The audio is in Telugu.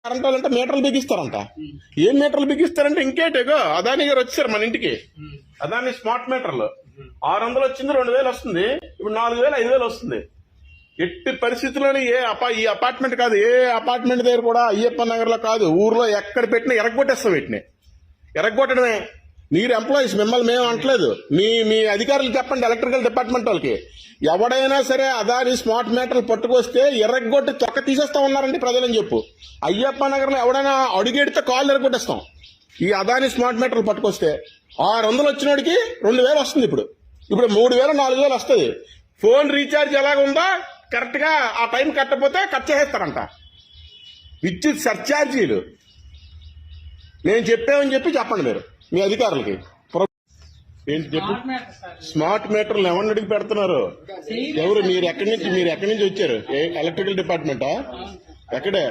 కరెంట్ వాళ్ళంటే మీటర్లు బిగిస్తారంట. ఏం మీటర్లు బిగిస్తారంటే ఇంకేటేగో అదాని గారు వచ్చారు మన ఇంటికి. అదాని స్మార్ట్ మీటర్లు 600 వచ్చింది, 2000 వస్తుంది, ఇప్పుడు 4000 5000 వస్తుంది. ఎట్టి పరిస్థితుల్లోనే ఈ అపార్ట్మెంట్ కాదు, ఏ అపార్ట్మెంట్ దగ్గర కూడా అయ్యప్ప నగర్ లో కాదు, ఊర్లో ఎక్కడ పెట్టినా ఎరగొట్టేస్తాం. వీటిని ఎరగొట్టడమే. మీరు ఎంప్లాయీస్, మిమ్మల్ని మేము అంటలేదు, మీ అధికారులు చెప్పండి, ఎలక్ట్రికల్ డిపార్ట్మెంట్ వాళ్ళకి. ఎవడైనా సరే అదాని స్మార్ట్ మీటర్లు పట్టుకొస్తే ఎర్రగొట్టి తొక్క తీసేస్తా ఉన్నారండి ప్రజలని చెప్పు. అయ్యప్ప నగర్ లో ఎవడైనా అడుగెడితే కాళ్ళు ఎరగొట్టేస్తాం. ఈ అదాని స్మార్ట్ మీటర్లు పట్టుకొస్తే 600 వచ్చినోడికి 2000 వస్తుంది. ఇప్పుడు 3000 4000 వస్తుంది. ఫోన్ రీఛార్జ్ ఎలాగుందో కరెక్ట్ గా ఆ టైం కట్టకపోతే కట్ చేసేస్తారంట. విద్యుత్ సర్ఛార్జీలు నేను చెప్పామని చెప్పండి మీరు మీ అధికారులకి. ఏంటి చెప్పు? స్మార్ట్ మీటర్లు ఎవరిని అడిగి పెడుతున్నారు? ఎవరు? మీరు ఎక్కడి నుంచి వచ్చారు? ఎలక్ట్రికల్ డిపార్ట్మెంటా? ఎక్కడే?